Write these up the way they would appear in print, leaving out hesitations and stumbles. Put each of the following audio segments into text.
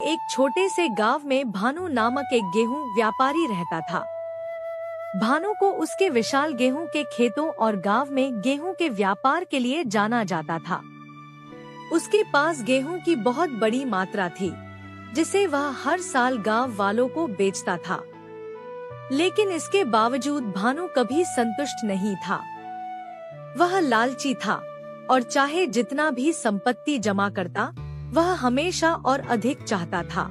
एक छोटे से गांव में भानु नामक एक गेहूं व्यापारी रहता था। भानु को उसके विशाल गेहूं के खेतों और गांव में गेहूं के व्यापार के लिए जाना जाता था। उसके पास गेहूं की बहुत बड़ी मात्रा थी, जिसे वह हर साल गांव वालों को बेचता था। लेकिन इसके बावजूद भानु कभी संतुष्ट नहीं था। वह लालची था और चाहे जितना भी संपत्ति जमा करता, वह हमेशा और अधिक चाहता था।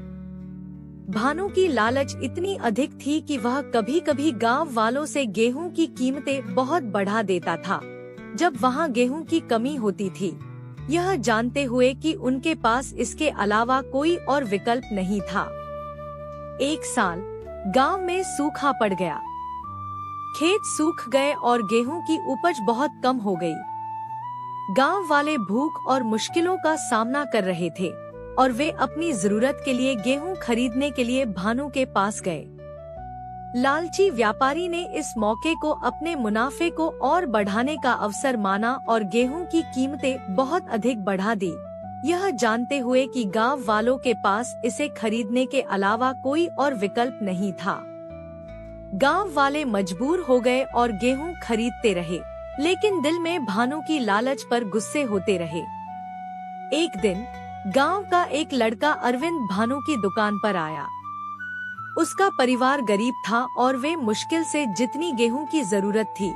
भानु की लालच इतनी अधिक थी कि वह कभी कभी गांव वालों से गेहूं की कीमतें बहुत बढ़ा देता था, जब वहां गेहूं की कमी होती थी, यह जानते हुए कि उनके पास इसके अलावा कोई और विकल्प नहीं था। एक साल गांव में सूखा पड़ गया। खेत सूख गए और गेहूं की उपज बहुत कम हो गई। गांव वाले भूख और मुश्किलों का सामना कर रहे थे और वे अपनी जरूरत के लिए गेहूं खरीदने के लिए भानु के पास गए। लालची व्यापारी ने इस मौके को अपने मुनाफे को और बढ़ाने का अवसर माना और गेहूं की कीमतें बहुत अधिक बढ़ा दी, यह जानते हुए कि गांव वालों के पास इसे खरीदने के अलावा कोई और विकल्प नहीं था। गांव वाले मजबूर हो गए और गेहूं खरीदते रहे, लेकिन दिल में भानु की लालच पर गुस्से होते रहे। एक दिन गांव का एक लड़का अरविंद भानु की दुकान पर आया। उसका परिवार गरीब था और वे मुश्किल से जितनी गेहूं की जरूरत थी,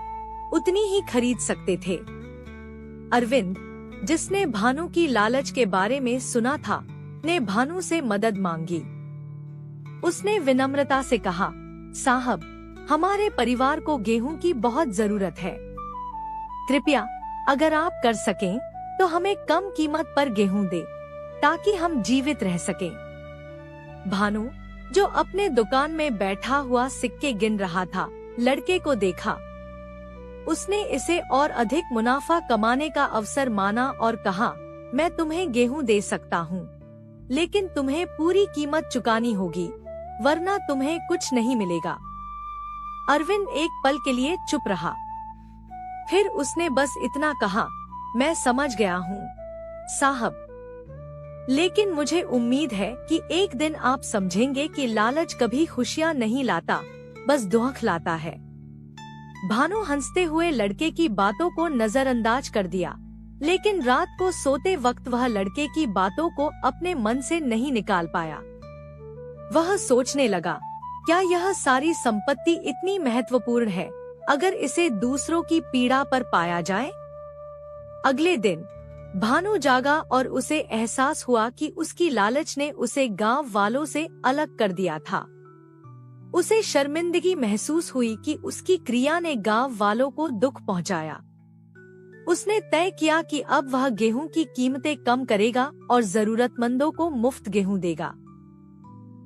उतनी ही खरीद सकते थे। अरविंद, जिसने भानु की लालच के बारे में सुना था, ने भानु से मदद मांगी। उसने विनम्रता से कहा, साहब, हमारे परिवार को गेहूं की बहुत जरूरत है। कृपया अगर आप कर सकें तो हमें कम कीमत पर गेहूं दे, ताकि हम जीवित रह सकें। भानु, जो अपने दुकान में बैठा हुआ सिक्के गिन रहा था, लड़के को देखा। उसने इसे और अधिक मुनाफा कमाने का अवसर माना और कहा, मैं तुम्हें गेहूं दे सकता हूं, लेकिन तुम्हें पूरी कीमत चुकानी होगी, वरना तुम्हें कुछ नहीं मिलेगा। अरविंद एक पल के लिए चुप रहा। फिर उसने बस इतना कहा, मैं समझ गया हूँ साहब, लेकिन मुझे उम्मीद है कि एक दिन आप समझेंगे कि लालच कभी खुशियाँ नहीं लाता, बस दुख लाता है। भानु हंसते हुए लड़के की बातों को नजरअंदाज कर दिया, लेकिन रात को सोते वक्त वह लड़के की बातों को अपने मन से नहीं निकाल पाया। वह सोचने लगा, क्या यह सारी संपत्ति इतनी महत्वपूर्ण है अगर इसे दूसरों की पीड़ा पर पाया जाए? अगले दिन भानु जागा और उसे एहसास हुआ कि उसकी लालच ने उसे गांव वालों से अलग कर दिया था। उसे शर्मिंदगी महसूस हुई कि उसकी क्रिया ने गांव वालों को दुख पहुंचाया। उसने तय किया कि अब वह गेहूं की कीमतें कम करेगा और जरूरतमंदों को मुफ्त गेहूं देगा।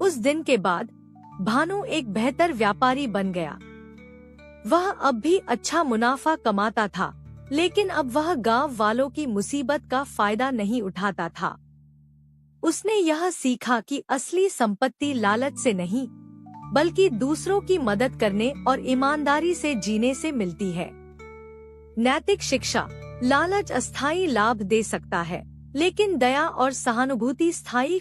उस दिन के बाद भानु एक बेहतर व्यापारी बन गया। वह अब भी अच्छा मुनाफा कमाता था, लेकिन अब वह गांव वालों की मुसीबत का फायदा नहीं उठाता था। उसने यह सीखा कि असली संपत्ति लालच से नहीं, बल्कि दूसरों की मदद करने और ईमानदारी से जीने से मिलती है। नैतिक शिक्षा, लालच अस्थायी लाभ दे सकता है, लेकिन दया और सहानुभूति स्थायी